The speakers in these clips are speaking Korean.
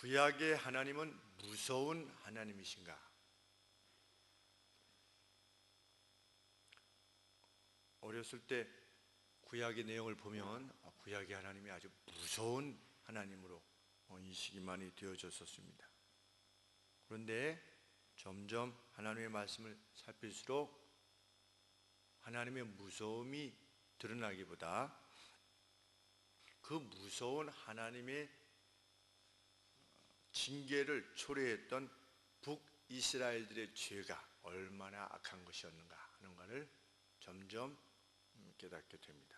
구약의 하나님은 무서운 하나님이신가? 어렸을 때 구약의 내용을 보면 구약의 하나님이 아주 무서운 하나님으로 인식이 많이 되어졌었습니다. 그런데 점점 하나님의 말씀을 살필수록 하나님의 무서움이 드러나기보다 그 무서운 하나님의 징계를 초래했던 북이스라엘들의 죄가 얼마나 악한 것이었는가 하는 것을 점점 깨닫게 됩니다.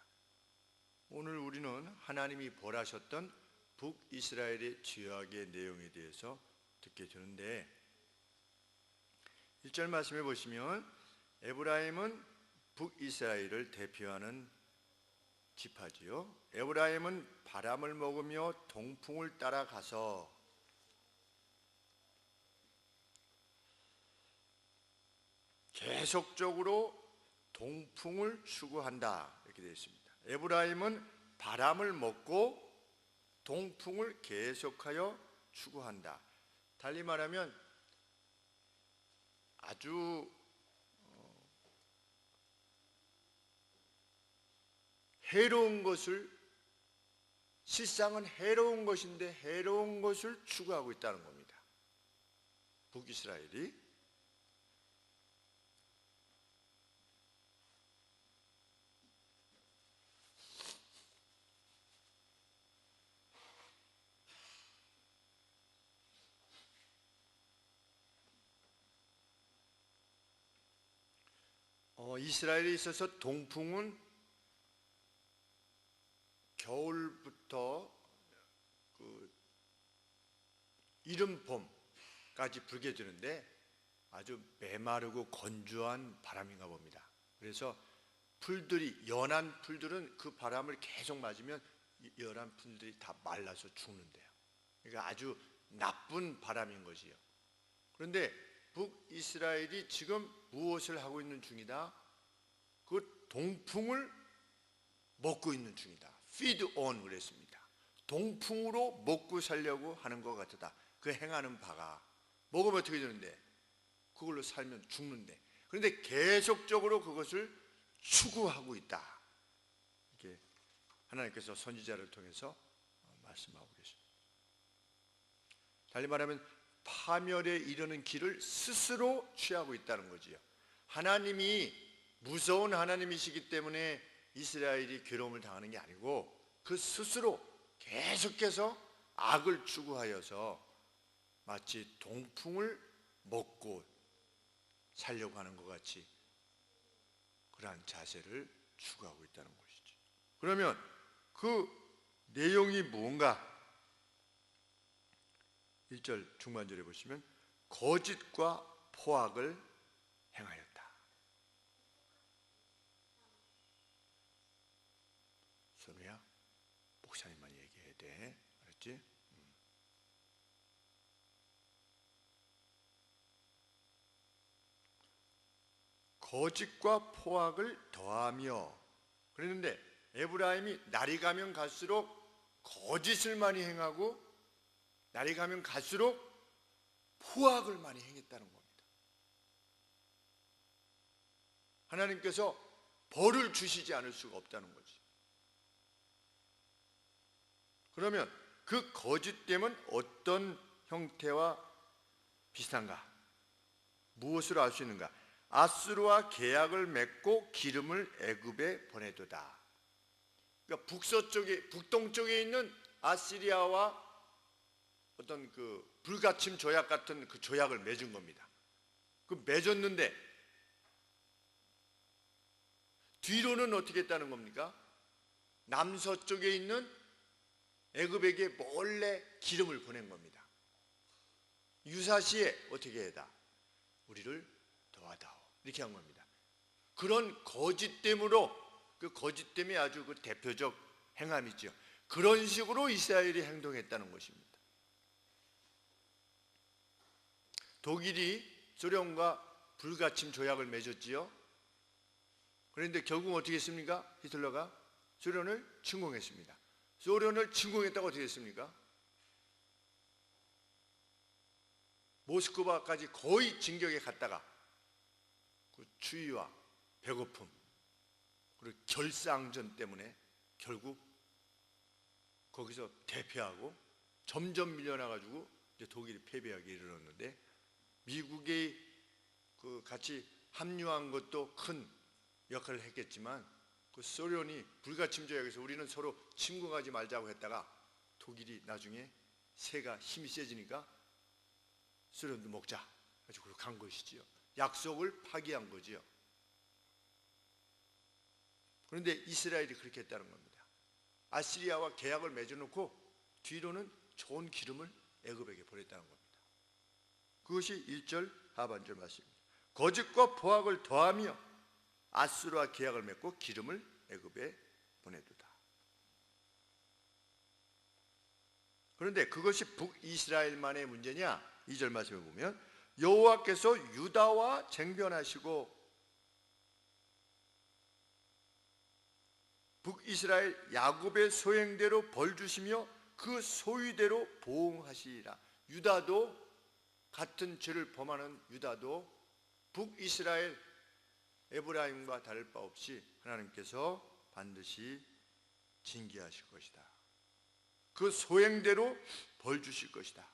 오늘 우리는 하나님이 벌하셨던 북이스라엘의 죄악의 내용에 대해서 듣게 되는데 1절 말씀해 보시면 에브라임은 북이스라엘을 대표하는 지파지요. 에브라임은 바람을 먹으며 동풍을 따라가서 계속적으로 동풍을 추구한다 이렇게 되어 있습니다. 에브라임은 바람을 먹고 동풍을 계속하여 추구한다. 달리 말하면 아주 해로운 것을, 실상은 해로운 것인데 해로운 것을 추구하고 있다는 겁니다. 북이스라엘이. 이스라엘에 있어서 동풍은 겨울부터 이른 봄까지 불게 되는데 아주 메마르고 건조한 바람인가 봅니다. 그래서 풀들이, 연한 풀들은 그 바람을 계속 맞으면 연한 풀들이 다 말라서 죽는데요. 그러니까 아주 나쁜 바람인 것이요. 그런데 북이스라엘이 지금 무엇을 하고 있는 중이다? 그 동풍을 먹고 있는 중이다. feed on 그랬습니다. 동풍으로 먹고 살려고 하는 것 같다. 그 행하는 바가 먹으면 어떻게 되는데? 그걸로 살면 죽는데. 그런데 계속적으로 그것을 추구하고 있다. 이게 하나님께서 선지자를 통해서 말씀하고 계십니다. 달리 말하면 파멸에 이르는 길을 스스로 취하고 있다는 거지요. 하나님이 무서운 하나님이시기 때문에 이스라엘이 괴로움을 당하는 게 아니고 그 스스로 계속해서 악을 추구하여서 마치 동풍을 먹고 살려고 하는 것 같이 그러한 자세를 추구하고 있다는 것이죠. 그러면 그 내용이 뭔가? 1절 중반절에 보시면 거짓과 포악을 행하였다. 선우야, 목사님만 얘기해야 돼. 알았지? 거짓과 포악을 더하며, 그랬는데 에브라임이 날이 가면 갈수록 거짓을 많이 행하고 날이 가면 갈수록 포악을 많이 행했다는 겁니다. 하나님께서 벌을 주시지 않을 수가 없다는 거지. 그러면 그 거짓됨은 어떤 형태와 비슷한가? 무엇으로 알 수 있는가? 아수르와 계약을 맺고 기름을 애굽에 보내도다. 그러니까 북서쪽에, 북동쪽에 있는 아시리아와 어떤 그 불가침 조약 같은 그 조약을 맺은 겁니다. 그 맺었는데 뒤로는 어떻게 했다는 겁니까? 남서쪽에 있는 애굽에게 몰래 기름을 보낸 겁니다. 유사시에 어떻게 해다? 우리를 도와다오. 이렇게 한 겁니다. 그런 거짓됨으로, 그 거짓됨이 아주 그 대표적 행함이죠. 그런 식으로 이스라엘이 행동했다는 것입니다. 독일이 소련과 불가침 조약을 맺었지요. 그런데 결국 어떻게 했습니까? 히틀러가 소련을 침공했습니다. 소련을 침공했다고 어떻게 했습니까? 모스크바까지 거의 진격에 갔다가 그 추위와 배고픔 그리고 결상전 때문에 결국 거기서 대패하고 점점 밀려나가지고 이제 독일이 패배하기 이르렀는데, 미국이 그 같이 합류한 것도 큰 역할을 했겠지만 그 소련이 불가침 조약에서 우리는 서로 침공하지 말자고 했다가 독일이 나중에 새가 힘이 세지니까 소련도 먹자 가지고 간 것이지요. 약속을 파기한 거지요. 그런데 이스라엘이 그렇게 했다는 겁니다. 아시리아와 계약을 맺어놓고 뒤로는 좋은 기름을 애굽에게 보냈다는 겁니다. 그것이 1절 하반절 말씀입니다. 거짓과 포악을 더하며 아수르와 계약을 맺고 기름을 애굽에 보내두다. 그런데 그것이 북이스라엘만의 문제냐? 2절 말씀을 보면 여호와께서 유다와 쟁변하시고 북이스라엘 야곱의 소행대로 벌주시며 그 소위대로 보응하시리라. 유다도, 같은 죄를 범하는 유다도 북이스라엘 에브라임과 다를 바 없이 하나님께서 반드시 징계하실 것이다. 그 소행대로 벌 주실 것이다.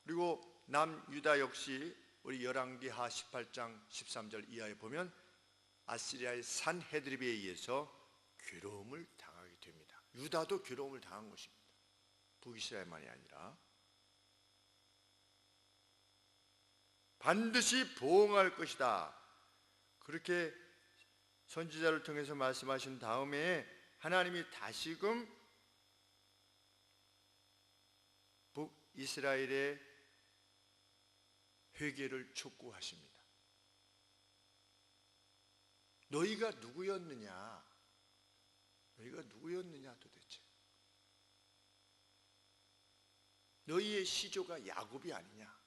그리고 남유다 역시 우리 열왕기하 18장 13절 이하에 보면 아시리아의 산헤드립에 의해서 괴로움을 당하게 됩니다. 유다도 괴로움을 당한 것입니다. 북이스라엘만이 아니라. 반드시 보응할 것이다. 그렇게 선지자를 통해서 말씀하신 다음에 하나님이 다시금 북이스라엘의 회개를 촉구하십니다. 너희가 누구였느냐? 너희가 누구였느냐 도대체? 너희의 시조가 야곱이 아니냐?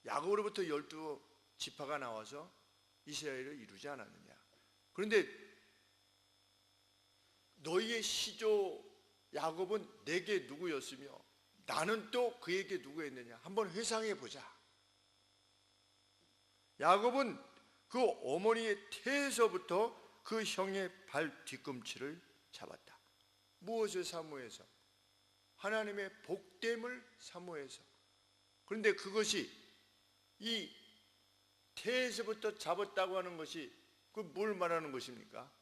야곱으로부터 12지파가 나와서 이스라엘을 이루지 않았느냐? 그런데 너희의 시조 야곱은 내게 누구였으며 나는 또 그에게 누구였느냐? 한번 회상해 보자. 야곱은 그 어머니의 태에서부터 그 형의 발 뒤꿈치를 잡았다. 무엇을 사모해서? 하나님의 복됨을 사모해서. 그런데 그것이 이 태에서부터 잡았다고 하는 것이 그 뭘 말하는 것입니까?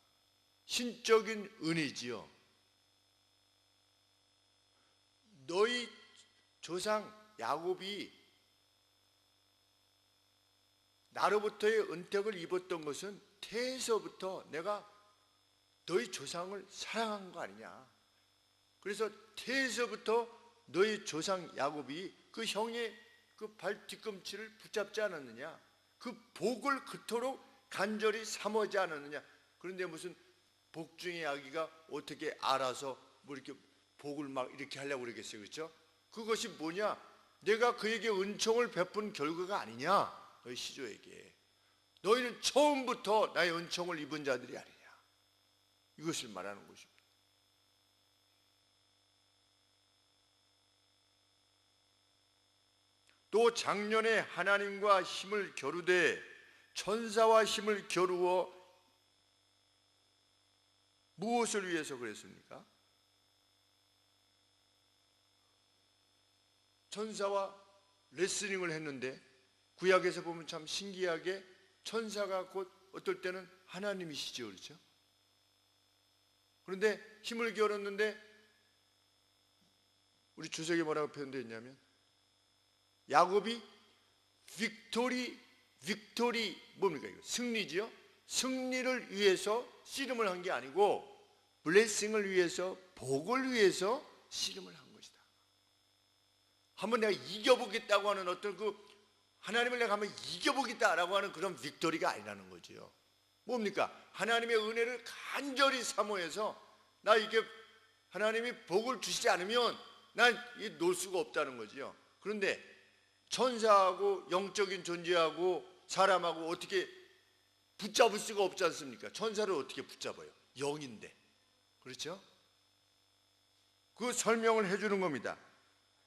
신적인 은혜지요. 너희 조상 야곱이 나로부터의 은택을 입었던 것은 태에서부터 내가 너희 조상을 사랑한 거 아니냐. 그래서 태에서부터 너희 조상 야곱이 그 형의 그 발 뒤꿈치를 붙잡지 않았느냐. 그 복을 그토록 간절히 사모하지 않았느냐. 그런데 무슨 복중의 아기가 어떻게 알아서 뭐 이렇게 복을 막 이렇게 하려고 그러겠어요. 그렇죠? 그것이 뭐냐? 내가 그에게 은총을 베푼 결과가 아니냐. 너희 시조에게 너희는 처음부터 나의 은총을 입은 자들이 아니냐. 이것을 말하는 것입니다. 또 작년에 하나님과 힘을 겨루되 천사와 힘을 겨루어 무엇을 위해서 그랬습니까? 천사와 레슬링을 했는데 구약에서 보면 참 신기하게 천사가 곧 어떨 때는 하나님이시죠. 그렇죠? 그런데 힘을 겨뤘는데 우리 주석이 뭐라고 표현되어 있냐면 야곱이 빅토리 뭡니까 이거? 승리지요? 승리를 위해서 씨름을 한 게 아니고 블레싱을 위해서, 복을 위해서 씨름을 한 것이다. 한번 내가 이겨보겠다고 하는 어떤 그 하나님을 내가 한번 이겨보겠다라고 하는 그런 빅토리가 아니라는 거지요. 뭡니까? 하나님의 은혜를 간절히 사모해서 나 이게 하나님이 복을 주시지 않으면 난 놀 수가 없다는 거지요. 그런데 천사하고 영적인 존재하고 사람하고 어떻게 붙잡을 수가 없지 않습니까? 천사를 어떻게 붙잡아요? 영인데. 그렇죠? 그 설명을 해주는 겁니다.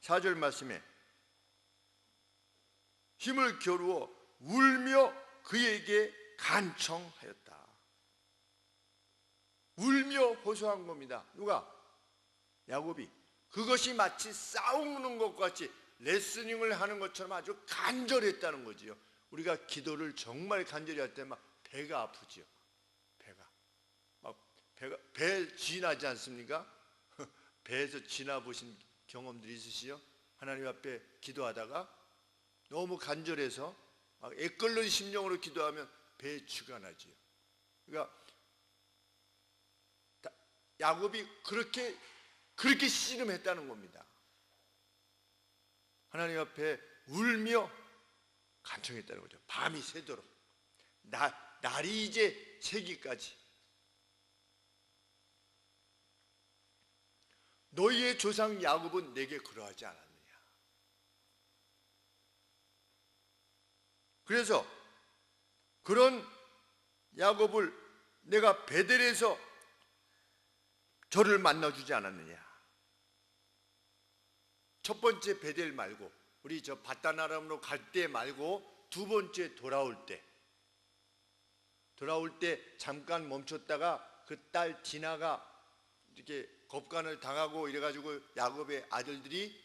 4절 말씀에 힘을 겨루어 울며 그에게 간청하였다. 울며 호소한 겁니다. 누가? 야곱이. 그것이 마치 싸우는 것과 같이 레슬링을 하는 것처럼 아주 간절했다는 거지요. 우리가 기도를 정말 간절히 할 때 막 배가 아프지요. 배 쥐나지 않습니까? 배에서 쥐나 보신 경험들이 있으시죠? 하나님 앞에 기도하다가 너무 간절해서 막 애끓는 심령으로 기도하면 배에 쥐가 나지요. 그러니까 야곱이 그렇게 씨름했다는 겁니다. 하나님 앞에 울며 간청했다는 거죠. 밤이 새도록, 날이 이제 새기까지. 너희의 조상 야곱은 내게 그러하지 않았느냐. 그래서 그런 야곱을 내가 베델에서 저를 만나주지 않았느냐. 첫 번째 베델 말고, 우리 저 바다나람으로 갈 때 말고 두 번째 돌아올 때 잠깐 멈췄다가 그 딸 디나가 이렇게 겁간을 당하고 이래가지고 야곱의 아들들이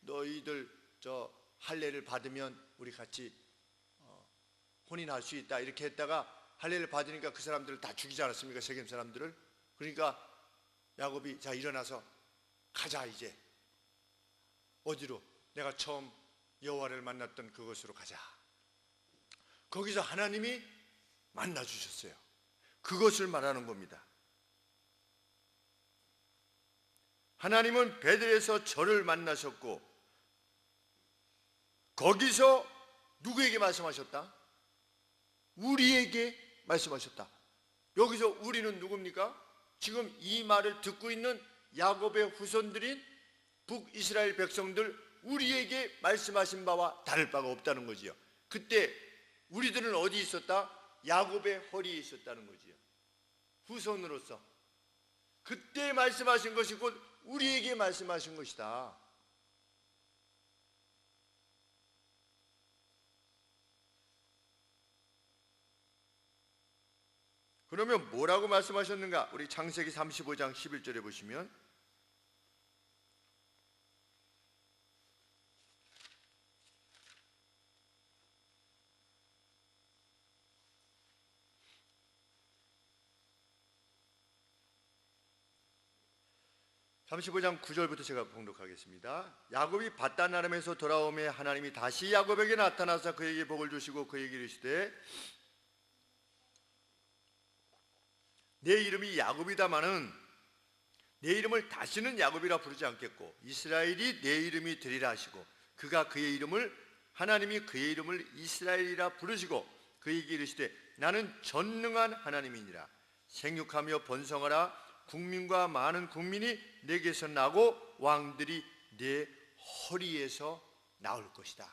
너희들 저 할례를 받으면 우리 같이 혼인할 수 있다 이렇게 했다가 할례를 받으니까 그 사람들을 다 죽이지 않았습니까? 세겜 사람들을. 그러니까 야곱이 자 일어나서 가자, 이제 어디로? 내가 처음 여호와를 만났던 그곳으로 가자. 거기서 하나님이 만나 주셨어요. 그것을 말하는 겁니다. 하나님은 베델에서 저를 만나셨고 거기서 누구에게 말씀하셨다? 우리에게 말씀하셨다. 여기서 우리는 누굽니까? 지금 이 말을 듣고 있는 야곱의 후손들인 북이스라엘 백성들, 우리에게 말씀하신 바와 다를 바가 없다는 거지요. 그때 우리들은 어디 있었다? 야곱의 허리에 있었다는 거지요. 후손으로서 그때 말씀하신 것이 곧 우리에게 말씀하신 것이다. 그러면 뭐라고 말씀하셨는가? 우리 창세기 35장 11절에 보시면 (35장) 9절부터 제가 봉독하겠습니다. 야곱이 밧단아람에서 돌아오매 하나님이 다시 야곱에게 나타나서 그에게 복을 주시고 그에게 이르시되 내 이름이 야곱이다마는 내 이름을 다시는 야곱이라 부르지 않겠고 이스라엘이 내 이름이 되리라 하시고 그가 그의 이름을 하나님이 그의 이름을 이스라엘이라 부르시고 그에게 이르시되 나는 전능한 하나님이니라. 생육하며 번성하라. 국민과 많은 국민이 내게서 나고 왕들이 내 허리에서 나올 것이다.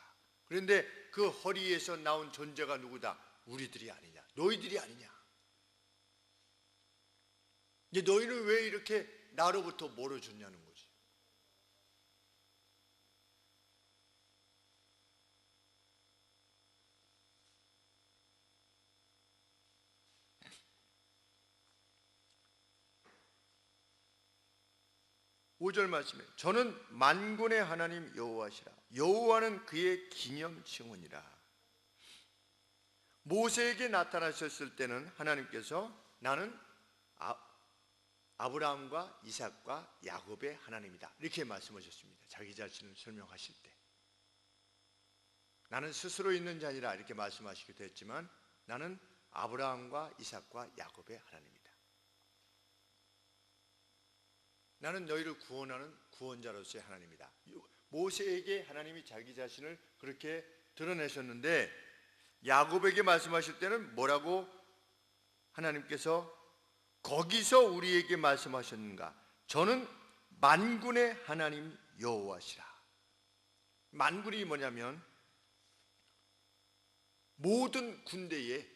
그런데 그 허리에서 나온 존재가 누구다? 우리들이 아니냐, 너희들이 아니냐. 근데 너희는 왜 이렇게 나로부터 멀어졌냐는 거지. (5절) 말씀에 저는 만군의 하나님 여호와시라. 여호와는 그의 기념 증언이라. 모세에게 나타나셨을 때는 하나님께서 나는 아브라함과 이삭과 야곱의 하나님이다 이렇게 말씀하셨습니다. 자기 자신을 설명하실 때 나는 스스로 있는 자니라 이렇게 말씀하시기도 했지만 나는 아브라함과 이삭과 야곱의 하나님이다. 나는 너희를 구원하는 구원자로서의 하나님이다. 모세에게 하나님이 자기 자신을 그렇게 드러내셨는데 야곱에게 말씀하실 때는 뭐라고 하나님께서 거기서 우리에게 말씀하셨는가? 저는 만군의 하나님 여호와시라. 만군이 뭐냐면 모든 군대의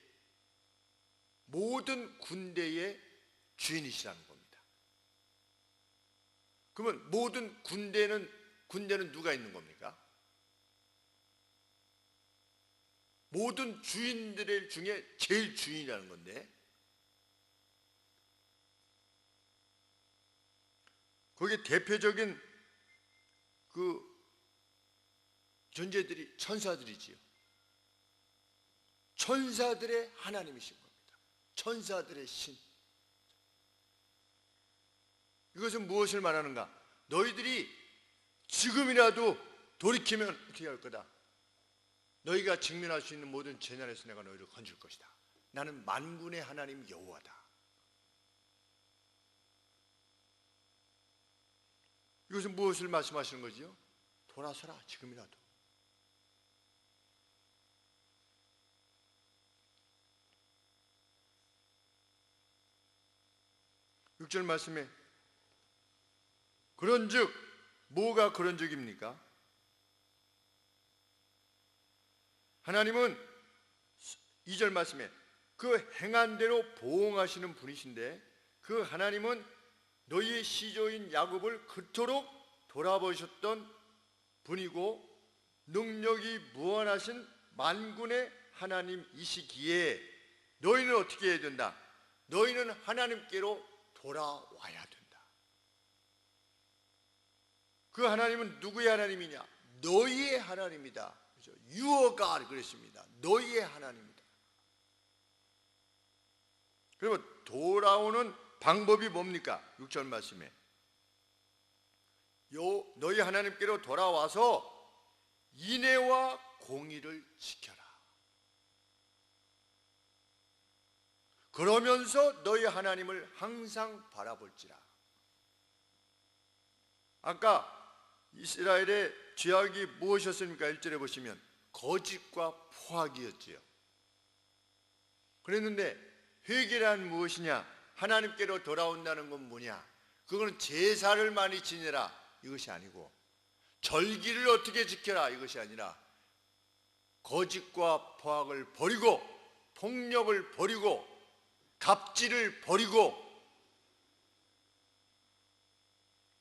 주인이시라는 겁니다. 그 그러면 모든 군대는 누가 있는 겁니까? 모든 주인들 중에 제일 주인이라는 건데, 거기에 대표적인 그 존재들이 천사들이지요. 천사들의 하나님이신 겁니다. 천사들의 신. 이것은 무엇을 말하는가? 너희들이 지금이라도 돌이키면 어떻게 할 거다? 너희가 직면할 수 있는 모든 재난에서 내가 너희를 건질 것이다. 나는 만군의 하나님 여호와다. 이것은 무엇을 말씀하시는 거지요? 돌아서라, 지금이라도. 육 절 말씀에 그런즉 뭐가 그런즉입니까? 하나님은 2절 말씀에 그 행한 대로 보응하시는 분이신데, 그 하나님은 너희의 시조인 야곱을 그토록 돌아보셨던 분이고 능력이 무한하신 만군의 하나님이시기에 너희는 어떻게 해야 된다? 너희는 하나님께로 돌아와야 된다. 그 하나님은 누구의 하나님이냐? 너희의 하나님이다. 그렇죠? Your God 그랬습니다. 너희의 하나님이다. 그러면 돌아오는 방법이 뭡니까? 6절 말씀에 너희 하나님께로 돌아와서 인애와 공의를 지켜라. 그러면서 너희 하나님을 항상 바라볼지라. 아까 이스라엘의 죄악이 무엇이었습니까? 1절에 보시면 거짓과 포악이었지요. 그랬는데 회개란 무엇이냐? 하나님께로 돌아온다는 건 뭐냐? 그거는 제사를 많이 지내라 이것이 아니고, 절기를 어떻게 지켜라 이것이 아니라, 거짓과 포악을 버리고 폭력을 버리고 갑질을 버리고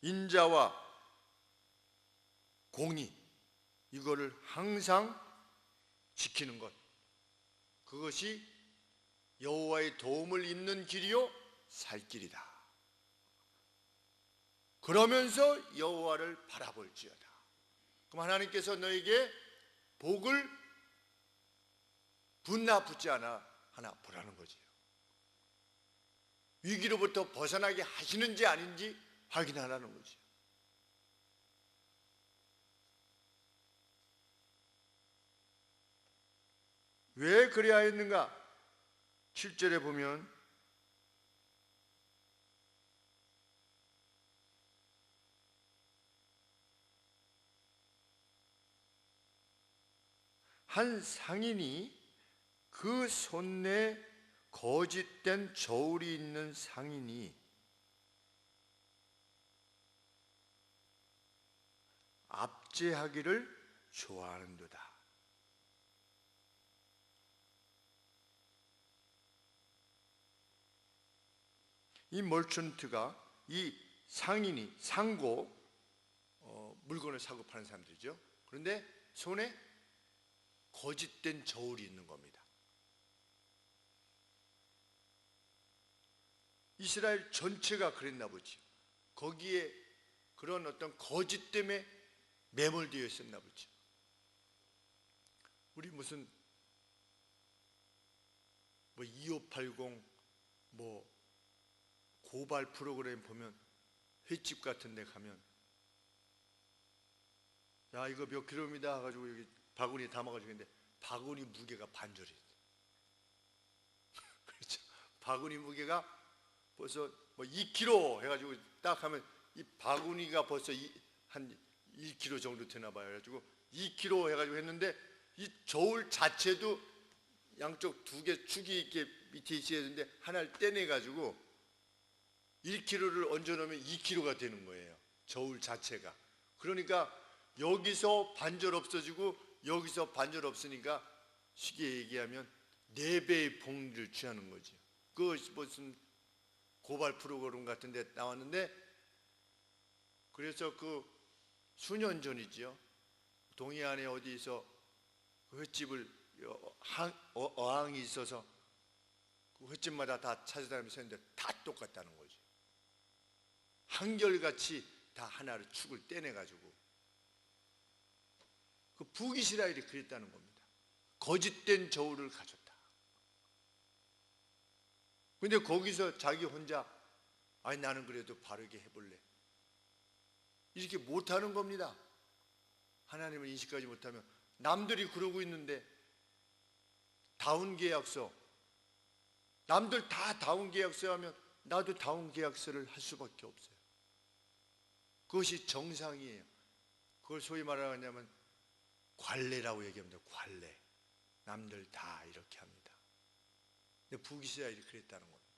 인자와 공의, 이거를 항상 지키는 것, 그것이 여호와의 도움을 입는 길이요 살 길이다. 그러면서 여호와를 바라볼지어다. 그럼 하나님께서 너에게 복을 붙나 붙지 않아 하나 보라는 거지요. 위기로부터 벗어나게 하시는지 아닌지 확인하라는 거지요. 왜 그래야 했는가? 7절에 보면 한 상인이 그 손에 거짓된 저울이 있는 상인이 압제하기를 좋아하는도다. 이 멀천트가, 이 상인이 상고 물건을 사고 파는 사람들이죠. 그런데 손에 거짓된 저울이 있는 겁니다. 이스라엘 전체가 그랬나 보죠. 거기에 그런 어떤 거짓 때문에 매몰되어 있었나 보죠. 우리 무슨 2580 고발 프로그램 보면, 횟집 같은 데 가면 야 이거 몇 킬로입니다 해가지고 여기 바구니에 담아가지고 있는데 바구니 무게가 반절이 그렇죠. 바구니 무게가 벌써 2kg 해가지고 딱 하면 이 바구니가 벌써 한 1kg 정도 되나 봐요. 그래가지고 2kg 해가지고 했는데 이 저울 자체도 양쪽 두 개 축이 이렇게 밑에 있어야 되는데 하나를 떼내가지고 1kg를 얹어 놓으면 2kg가 되는 거예요. 저울 자체가. 그러니까 여기서 반절 없어지고 여기서 반절 없으니까 쉽게 얘기하면 4배의 봉지를 취하는 거죠. 그 무슨 고발 프로그램 같은 데 나왔는데, 그래서 그 수년 전이지요. 동해안에 어디서 그 횟집을 어항이 있어서 그 횟집마다 다 찾아다니면서 했는데 다 똑같다는 거죠. 한결같이 다 하나를 축을 떼내가지고 그 북이스라엘이 그랬다는 겁니다. 거짓된 저울을 가졌다. 근데 거기서 자기 혼자 아니 나는 그래도 바르게 해볼래 이렇게 못하는 겁니다. 하나님을 인식하지 못하면 남들이 그러고 있는데 다운 계약서 남들 다 다운 계약서 하면 나도 다운 계약서를 할 수밖에 없어요. 그것이 정상이에요. 그걸 소위 말하냐면 관례라고 얘기합니다. 관례. 남들 다 이렇게 합니다. 근데 북이스라엘이 그랬다는 겁니다.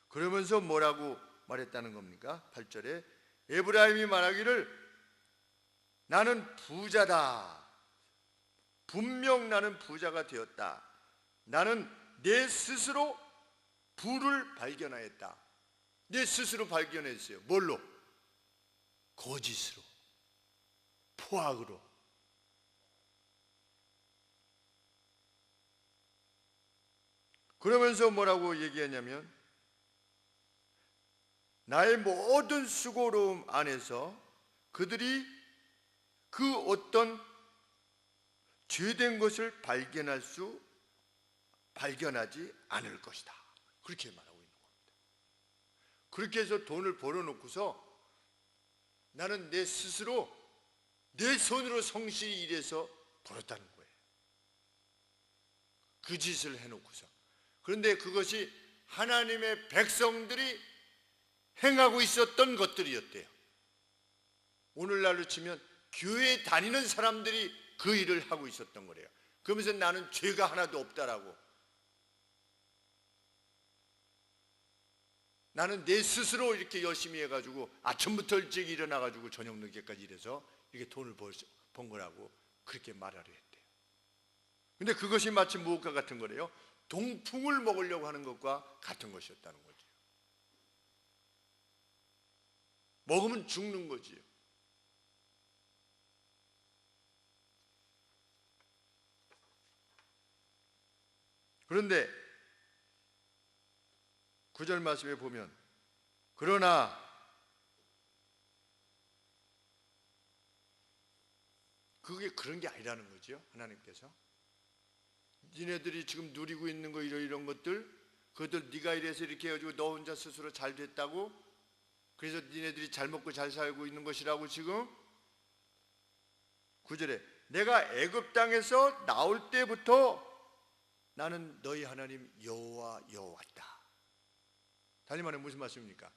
그러면서 뭐라고 말했다는 겁니까? 8절에 에브라임이 말하기를 나는 부자다. 분명 나는 부자가 되었다. 나는 내 스스로 부를 발견하였다. 내 스스로 발견했어요. 뭘로? 거짓으로, 포악으로. 그러면서 뭐라고 얘기하냐면 나의 모든 수고로움 안에서 그들이 그 어떤 죄된 것을 발견하지 않을 것이다. 그렇게 말하고 있는 겁니다. 그렇게 해서 돈을 벌어놓고서 나는 내 스스로 내 손으로 성실히 일해서 벌었다는 거예요. 그 짓을 해놓고서. 그런데 그것이 하나님의 백성들이 행하고 있었던 것들이었대요. 오늘날로 치면 교회에 다니는 사람들이 그 일을 하고 있었던 거래요. 그러면서 나는 죄가 하나도 없다라고. 나는 내 스스로 이렇게 열심히 해가지고 아침부터 일찍 일어나가지고 저녁 늦게까지 일해서 이렇게 돈을 번 거라고 그렇게 말하려 했대요. 근데 그것이 마치 무엇과 같은 거래요? 동풍을 먹으려고 하는 것과 같은 것이었다는 거죠. 먹으면 죽는 거지요. 그런데 9절 말씀에 보면 그러나 그게 그런 게 아니라는 거죠. 하나님께서 니네들이 지금 누리고 있는 거 이런 것들 그것들 네가 이래서 이렇게 해가지고 너 혼자 스스로 잘 됐다고 그래서 니네들이 잘 먹고 잘 살고 있는 것이라고 지금 9절에 내가 애굽 땅에서 나올 때부터 나는 너희 하나님 여호와였다. 다시 말하면 무슨 말씀입니까?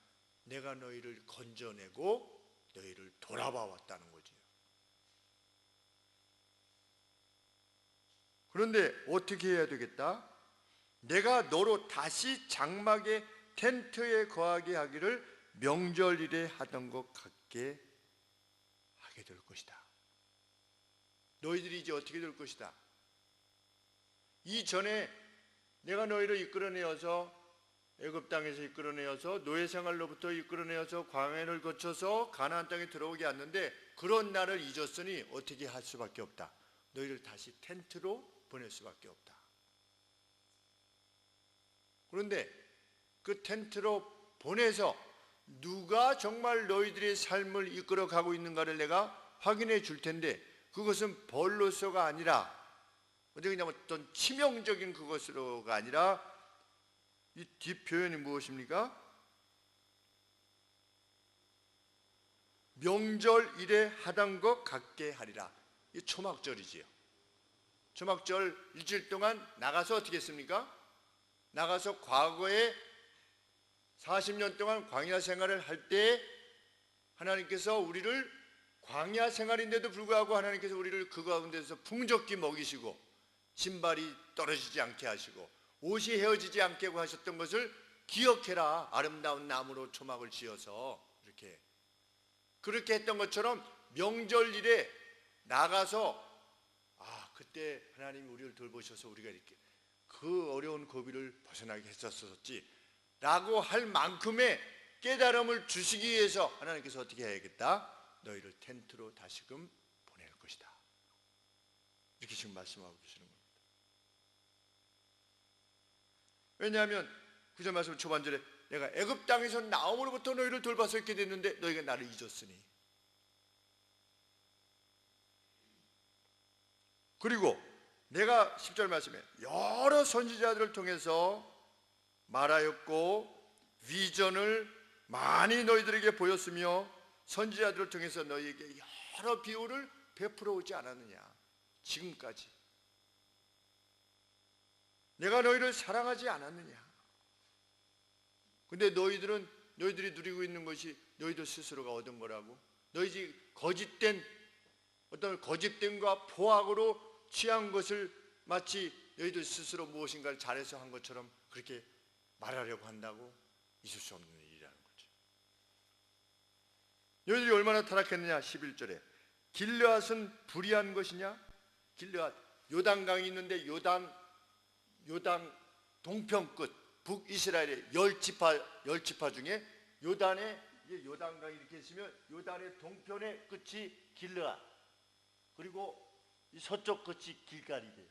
내가 너희를 건져내고 너희를 돌아봐 왔다는 거죠. 그런데 어떻게 해야 되겠다? 내가 너로 다시 장막의 텐트에 거하게 하기를 명절일에 하던 것 같게 하게 될 것이다. 너희들이 이제 어떻게 될 것이다? 이전에 내가 너희를 이끌어내어서 애굽 땅에서 이끌어내어서 노예 생활로부터 이끌어내어서 광야를 거쳐서 가나안 땅에 들어오게 했는데 그런 날을 잊었으니 어떻게 할 수밖에 없다. 너희를 다시 텐트로 보낼 수밖에 없다. 그런데 그 텐트로 보내서 누가 정말 너희들의 삶을 이끌어 가고 있는가를 내가 확인해 줄 텐데 그것은 벌로서가 아니라 어떤 치명적인 그것으로가 아니라 이 뒷표현이 무엇입니까? 명절일에 하던 것 같게 하리라. 이 초막절이지요. 초막절 일주일 동안 나가서 어떻게 했습니까? 나가서 과거에 40년 동안 광야 생활을 할 때 하나님께서 우리를 광야 생활인데도 불구하고 하나님께서 우리를 그 가운데서 풍족히 먹이시고 신발이 떨어지지 않게 하시고 옷이 헤어지지 않게 하셨던 것을 기억해라. 아름다운 나무로 초막을 지어서 이렇게 그렇게 했던 것처럼 명절일에 나가서 그때 하나님이 우리를 돌보셔서 우리가 이렇게 그 어려운 고비를 벗어나게 했었었지 라고 할 만큼의 깨달음을 주시기 위해서 하나님께서 어떻게 해야겠다? 너희를 텐트로 다시금 보낼 것이다. 이렇게 지금 말씀하고 계시는 겁니다. 왜냐하면 구절 말씀 초반절에 내가 애굽 땅에서 나옴으로부터 너희를 돌봐서 있게 됐는데 너희가 나를 잊었으니. 그리고 내가 10절 말씀에 여러 선지자들을 통해서 말하였고 위전을 많이 너희들에게 보였으며 선지자들을 통해서 너희에게 여러 비유를 베풀어 오지 않았느냐. 지금까지 내가 너희를 사랑하지 않았느냐. 근데 너희들이 누리고 있는 것이 너희들 스스로가 얻은 거라고. 너희들이 거짓된 어떤 거짓됨과 포악으로 취한 것을 마치 너희들 스스로 무엇인가를 잘해서 한 것처럼 그렇게 말하려고 한다고. 있을 수 없는 일이라는 거죠. 너희들이 얼마나 타락했느냐. 11절에 길르앗은 불의한 것이냐. 길르앗 요단강이 있는데 요단 동편 끝 북이스라엘의 10지파 중에 요단강이 이렇게 있으면 요단의 동편의 끝이 길르앗, 그리고 이 서쪽 끝이 길갈이래요.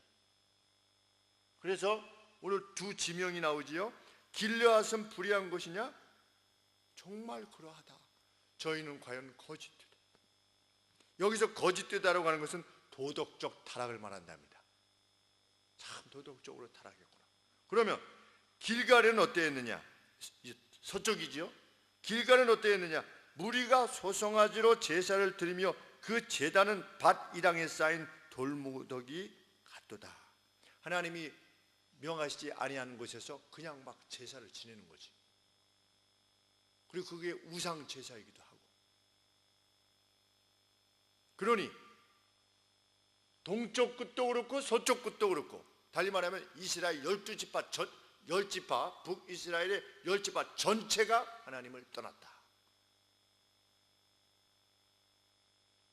그래서 오늘 두 지명이 나오지요. 길르앗은 불의한 것이냐? 정말 그러하다. 저희는 과연 거짓되다. 여기서 거짓되다라고 하는 것은 도덕적 타락을 말한답니다. 참 도덕적으로 타락했구나. 그러면 길갈은 어땠느냐? 서쪽이지요. 길갈은 어땠느냐? 무리가 소송아지로 제사를 드리며 그 제단은 밭 이랑에 쌓인 돌무더기 같도다. 하나님이 명하시지 아니하는 곳에서 그냥 막 제사를 지내는 거지. 그리고 그게 우상 제사이기도 하고. 그러니 동쪽 끝도 그렇고 서쪽 끝도 그렇고, 달리 말하면 이스라엘 10지파 북이스라엘의 10지파 전체가 하나님을 떠났다.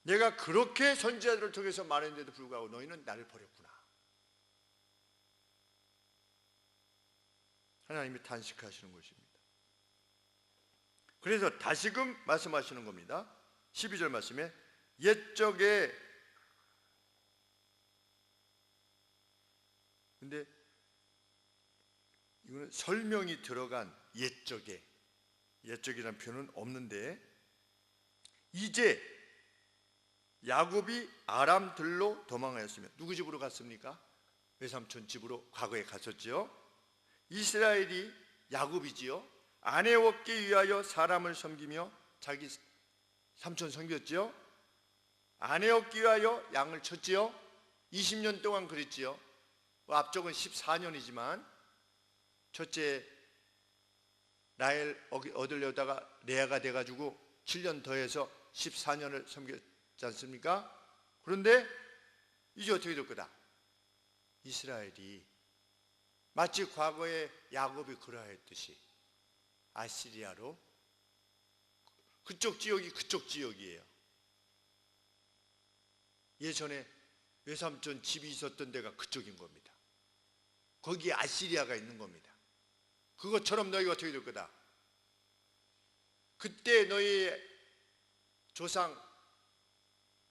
내가 그렇게 선지자들을 통해서 말했는데도 불구하고 너희는 나를 버렸구나. 하나님이 탄식하시는 것입니다. 그래서 다시금 말씀하시는 겁니다. 12절 말씀에 옛적에, 근데 이거는 설명이 들어간 옛적이라는 표현은 없는데, 이제 야곱이 아람들로 도망하였으며, 누구 집으로 갔습니까? 외삼촌 집으로 과거에 갔었지요. 이스라엘이 야곱이지요. 아내 얻기 위하여 사람을 섬기며 자기 삼촌 섬겼지요. 아내 얻기 위하여 양을 쳤지요. 20년 동안 그랬지요. 앞쪽은 14년이지만 첫째 라헬 얻으려다가 레아가 돼가지고 7년 더해서 14년을 섬겼지 않습니까? 그런데 이제 어떻게 될 거다? 이스라엘이 마치 과거에 야곱이 그러했듯이 아시리아로, 그쪽 지역이에요. 예전에 외삼촌 집이 있었던 데가 그쪽인 겁니다. 거기에 아시리아가 있는 겁니다. 그것처럼 너희가 어떻게 될 거다? 그때 너희의 조상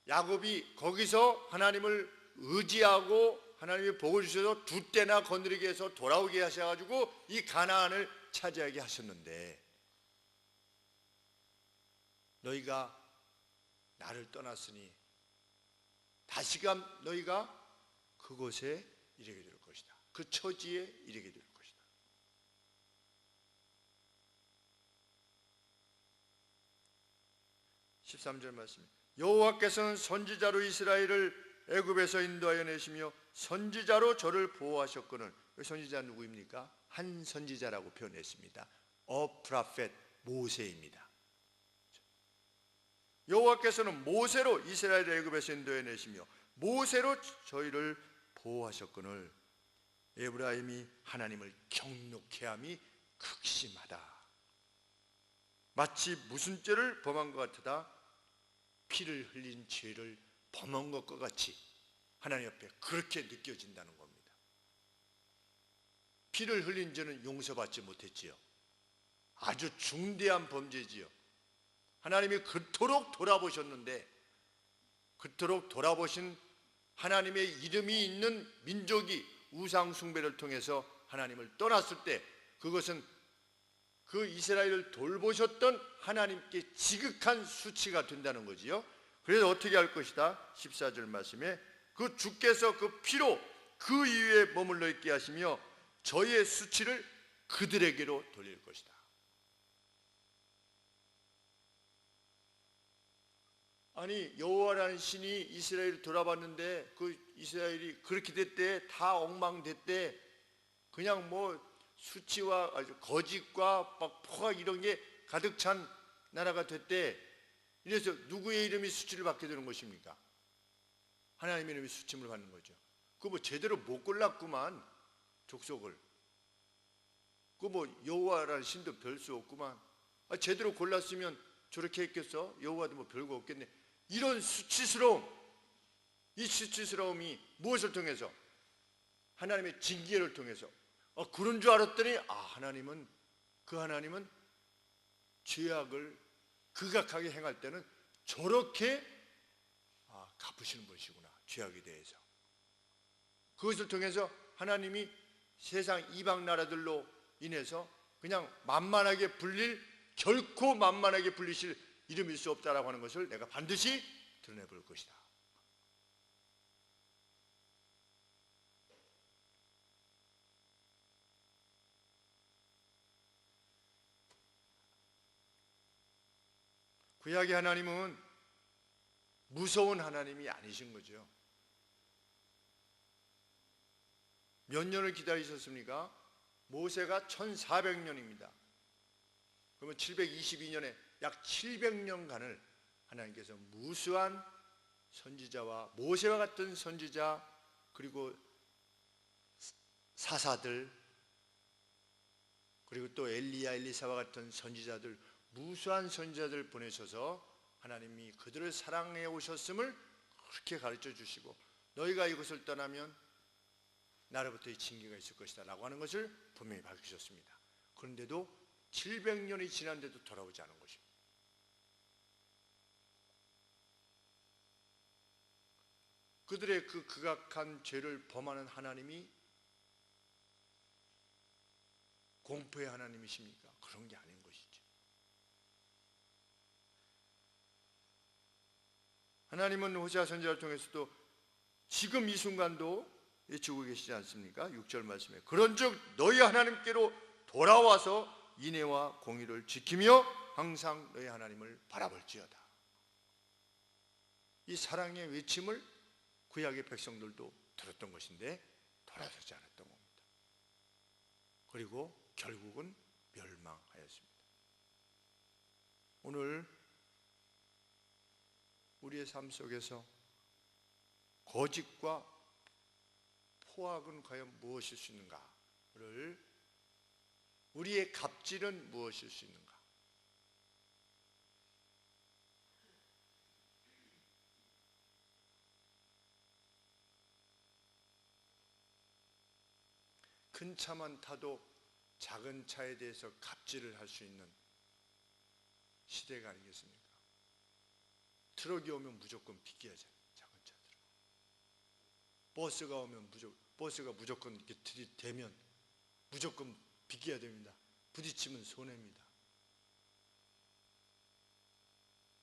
야곱이 거기서 하나님을 의지하고 하나님이 복을 주셔서 두 때나 거느리게 해서 돌아오게 하셔가지고 이 가나안을 차지하게 하셨는데, 너희가 나를 떠났으니 다시금 너희가 그곳에 이르게 될 것이다. 그 처지에 이르게 될 것이다. (13절) 말씀, 여호와께서는 선지자로 이스라엘을 애굽에서 인도하여 내시며 선지자로 저를 보호하셨거늘. 선지자 누구입니까? 한 선지자라고 표현했습니다. 프라펫, 모세입니다. 여호와께서는 모세로 이스라엘을 애굽에서 인도해 내시며 모세로 저희를 보호하셨거늘 에브라임이 하나님을 경록해함이 극심하다. 마치 무슨 죄를 범한 것 같으다. 피를 흘린 죄를 범한 것과 같이 하나님 앞에 그렇게 느껴진다는 겁니다. 피를 흘린 죄는 용서받지 못했지요. 아주 중대한 범죄지요. 하나님이 그토록 돌아보셨는데, 그토록 돌아보신 하나님의 이름이 있는 민족이 우상 숭배를 통해서 하나님을 떠났을 때, 그것은 그 이스라엘을 돌보셨던 하나님께 지극한 수치가 된다는 거지요. 그래서 어떻게 할 것이다? 14절 말씀에 그 주께서 그 피로 그 이유에 머물러 있게 하시며 저희의 수치를 그들에게로 돌릴 것이다. 아니, 여호와라는 신이 이스라엘을 돌아봤는데 그 이스라엘이 그렇게 됐대, 다 엉망됐대, 그냥 뭐 수치와 거짓과 막 포악 이런 게 가득 찬 나라가 됐대. 이래서 누구의 이름이 수치를 받게 되는 것입니까? 하나님의 이름이 수침을 받는 거죠. 그 뭐 제대로 못 골랐구만, 족속을. 그 뭐 여호와라는 신도 별 수 없구만. 제대로 골랐으면 저렇게 했겠어? 여호와도 뭐 별거 없겠네. 이런 수치스러움, 이 수치스러움이 무엇을 통해서? 하나님의 징계를 통해서. 그런 줄 알았더니 하나님은 죄악을 극악하게 행할 때는 저렇게 갚으시는 분이시구나, 죄악에 대해서. 그것을 통해서 하나님이 세상 이방 나라들로 인해서 그냥 만만하게 결코 만만하게 불리실 이름일 수 없다라고 하는 것을 내가 반드시 드러내볼 것이다. 구약의 하나님은 무서운 하나님이 아니신 거죠. 몇 년을 기다리셨습니까? 모세가 1400년입니다. 그러면 722년에 약 700년간을 하나님께서 무수한 선지자와 모세와 같은 선지자, 그리고 사사들, 그리고 또 엘리야, 엘리사와 같은 선지자들, 무수한 선지자들 보내셔서 하나님이 그들을 사랑해 오셨음을 그렇게 가르쳐 주시고, 너희가 이것을 떠나면 나로부터의 징계가 있을 것이다 라고 하는 것을 분명히 밝히셨습니다. 그런데도 700년이 지난데도 돌아오지 않은 것입니다. 그들의 그 극악한 죄를 범하는 하나님이 공포의 하나님이십니까? 그런 게 아닌 것이죠. 하나님은 호세아 선지자를 통해서도 지금 이 순간도 외치고 계시지 않습니까? 6절 말씀에 그런즉 너희 하나님께로 돌아와서 인애와 공의를 지키며 항상 너희 하나님을 바라볼지어다. 이 사랑의 외침을 구약의 백성들도 들었던 것인데 돌아서지 않았던 겁니다. 그리고 결국은 멸망하였습니다. 오늘 우리의 삶 속에서 거짓과 포악은 과연 무엇일 수 있는가를, 우리의 갑질은 무엇일 수 있는가? 큰 차만 타도 작은 차에 대해서 갑질을 할 수 있는 시대가 아니겠습니까? 트럭이 오면 무조건 비켜야죠, 작은 차들은. 버스가 오면 버스가 무조건 이렇게 들이대면 무조건 비켜야 됩니다. 부딪히면 손해입니다.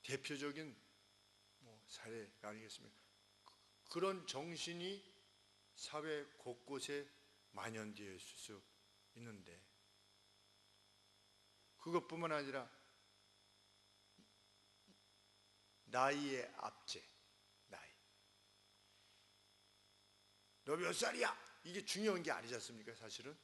대표적인 사례가 아니겠습니까? 그런 정신이 사회 곳곳에 만연되어 있을 수 있는데, 그것뿐만 아니라 나이의 압제, 너 몇 살이야? 이게 중요한 게 아니지 않습니까? 사실은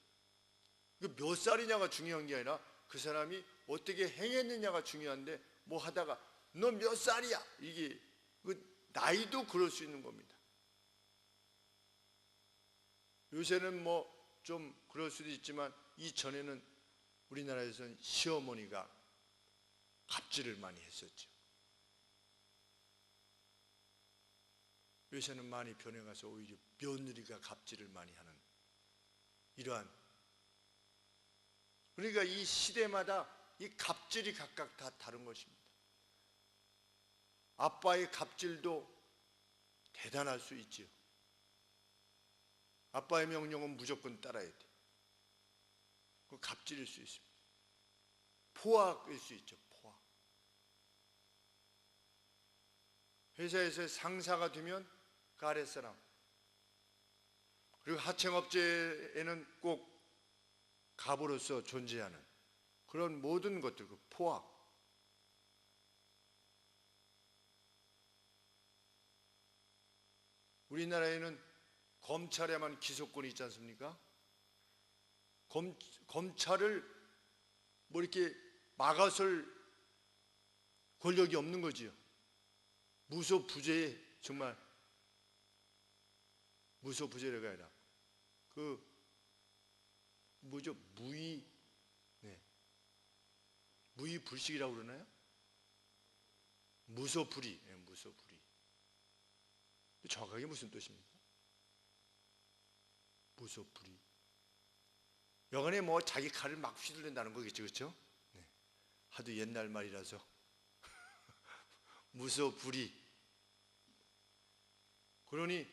몇 살이냐가 중요한 게 아니라 그 사람이 어떻게 행했느냐가 중요한데, 뭐 하다가 너 몇 살이야? 이게 나이도 그럴 수 있는 겁니다. 요새는 뭐 좀 그럴 수도 있지만 이전에는 우리나라에서는 시어머니가 갑질을 많이 했었죠. 요새는 많이 변해가서 오히려 며느리가 갑질을 많이 하는 이러한, 그러니까 이 시대마다 이 갑질이 각각 다 다른 것입니다. 아빠의 갑질도 대단할 수 있지요. 아빠의 명령은 무조건 따라야 돼. 그 갑질일 수 있습니다. 포악일 수 있죠. 포악. 회사에서 상사가 되면 그 아랫사람, 그리고 하청업체에는 꼭 갑으로서 존재하는 그런 모든 것들, 그 포악. 우리나라에는 검찰에만 기소권이 있지 않습니까? 검찰을 뭐 이렇게 막아설 권력이 없는 거지요. 무소부재, 정말 무소부재가 아니라 그 뭐죠? 무위불식이라고 그러나요? 무소불위, 무소불위. 정확하게 무슨 뜻입니까? 무소불위. 여간에 뭐 자기 칼을 막 휘둘른다는 거겠죠, 그렇죠? 네. 하도 옛날 말이라서 무소불위. 그러니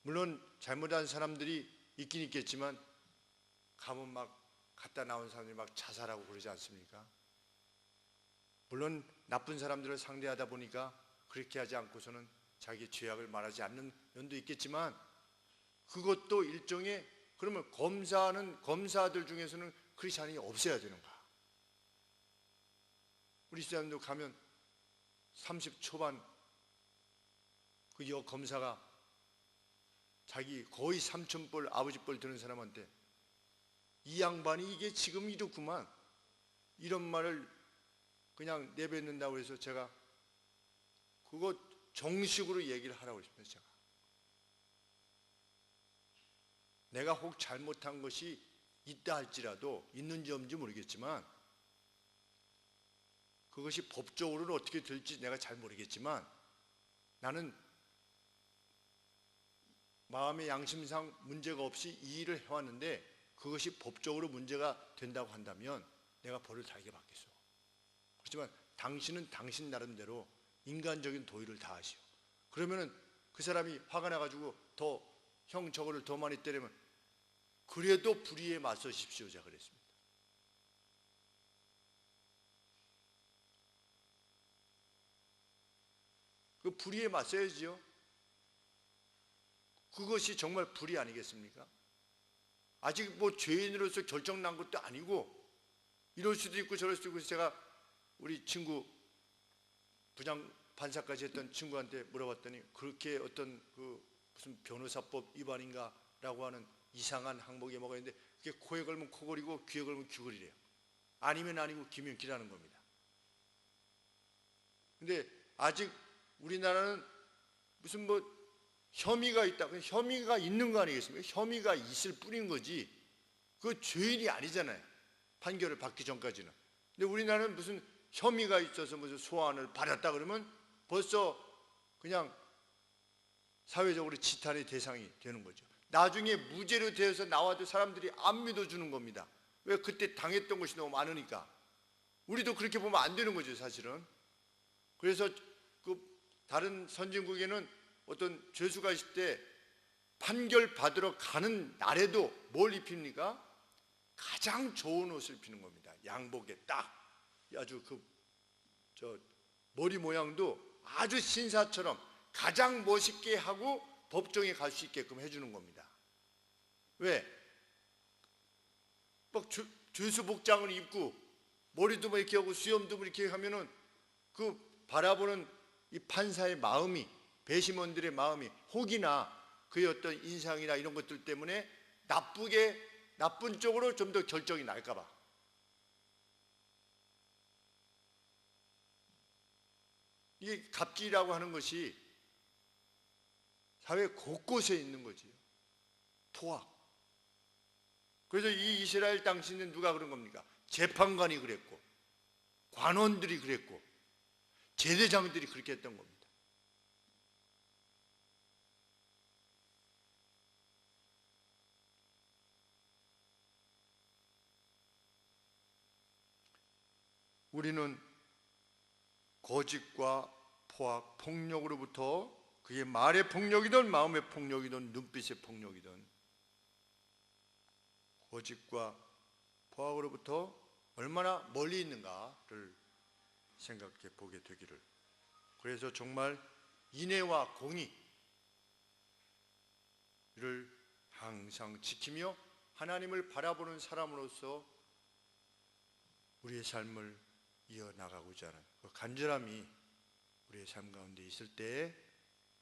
물론 잘못한 사람들이 있긴 있겠지만 가면 막 갔다 나온 사람들이 막 자살하고 그러지 않습니까? 물론 나쁜 사람들을 상대하다 보니까 그렇게 하지 않고서는 자기 죄악을 말하지 않는 면도 있겠지만, 그것도 일종의, 그러면 검사들 중에서는 크리스찬이 없어야 되는가? 우리 사람도 가면 30 초반 그 검사가 자기 거의 삼촌뻘 아버지뻘 되는 사람한테 이 양반이 이게 지금 이렇구만, 이런 말을 그냥 내뱉는다고 해서 제가 그거 정식으로 얘기를 하라고 했습니다. 제가 내가 혹 잘못한 것이 있다 할지라도, 있는지 없는지 모르겠지만, 그것이 법적으로는 어떻게 될지 내가 잘 모르겠지만, 나는 마음의 양심상 문제가 없이 이 일을 해왔는데 그것이 법적으로 문제가 된다고 한다면 내가 벌을 달게 받겠소. 그렇지만 당신은 당신 나름대로 인간적인 도의를 다하시오. 그러면은 그 사람이 화가 나가지고 형 저거를 더 많이 때리면 그래도 불의에 맞서십시오. 제가 그랬습니다. 그 불의에 맞서야지요. 그것이 정말 불의 아니겠습니까? 아직 뭐 죄인으로서 결정 난 것도 아니고 이럴 수도 있고 저럴 수도 있고. 제가 우리 친구 부장 판사까지 했던 친구한테 물어봤더니 그렇게 어떤 그 무슨 변호사법 위반인가라고 하는 이상한 항목이 뭐가 있는데, 그게 코에 걸면 코걸이고 귀에 걸면 귀걸이래요. 아니면 아니고 기면 기라는 겁니다. 근데 아직 우리나라는 무슨 뭐 혐의가 있다, 혐의가 있는 거 아니겠습니까? 혐의가 있을 뿐인 거지 그 죄인이 아니잖아요, 판결을 받기 전까지는. 근데 우리나라는 무슨 혐의가 있어서 무슨 소환을 받았다 그러면 벌써 그냥 사회적으로 지탄의 대상이 되는 거죠. 나중에 무죄로 되어서 나와도 사람들이 안 믿어주는 겁니다. 왜? 그때 당했던 것이 너무 많으니까. 우리도 그렇게 보면 안 되는 거죠, 사실은. 그래서 그 다른 선진국에는 어떤 죄수가 있을 때 판결 받으러 가는 날에도 뭘 입힙니까? 가장 좋은 옷을 입히는 겁니다. 양복에 딱 아주 머리 모양도 아주 신사처럼 가장 멋있게 하고 법정에 갈 수 있게끔 해주는 겁니다. 왜? 막 죄수 복장을 입고 머리도 뭐 이렇게 하고 수염도 뭐 이렇게 하면은 그 바라보는 이 판사의 마음이, 배심원들의 마음이 혹이나 그의 어떤 인상이나 이런 것들 때문에 나쁜 쪽으로 좀 더 결정이 날까봐. 이게 갑질이라고 하는 것이 사회 곳곳에 있는 거지요. 포악. 그래서 이 이스라엘 당시는 누가 그런 겁니까? 재판관이 그랬고, 관원들이 그랬고, 제대장들이 그렇게 했던 겁니다. 우리는 거짓과 포악, 폭력으로부터, 그게 말의 폭력이든 마음의 폭력이든 눈빛의 폭력이든 고집과 포악으로부터 얼마나 멀리 있는가를 생각해 보게 되기를. 그래서 정말 인애와 공의를 항상 지키며 하나님을 바라보는 사람으로서 우리의 삶을 이어나가고자 하는 그 간절함이 우리의 삶 가운데 있을 때에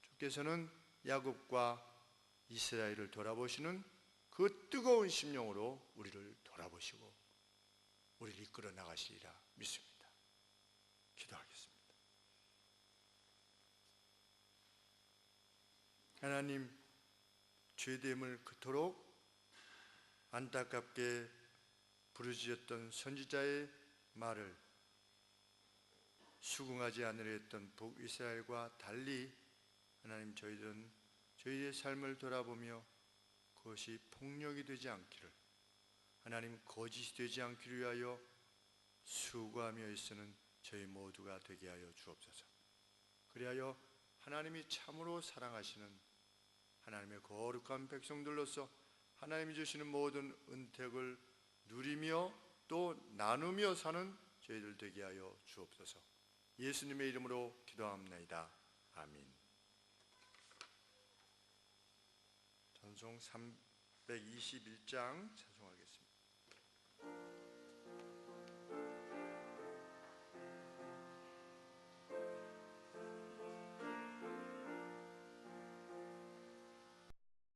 주께서는 야곱과 이스라엘을 돌아보시는 그 뜨거운 심령으로 우리를 돌아보시고 우리를 이끌어 나가시리라 믿습니다. 기도하겠습니다. 하나님, 죄됨을 그토록 안타깝게 부르짖었던 선지자의 말을 수긍하지 않으려 했던 북이스라엘과 달리 하나님, 저희의 삶을 돌아보며 그것이 폭력이 되지 않기를, 하나님 거짓이 되지 않기를 위하여 수고하며 있으는 저희 모두가 되게 하여 주옵소서. 그리하여 하나님이 참으로 사랑하시는 하나님의 거룩한 백성들로서 하나님이 주시는 모든 은택을 누리며 또 나누며 사는 저희들 되게 하여 주옵소서. 예수님의 이름으로 기도합니다. 아멘. 찬송 321장 찬송하겠습니다.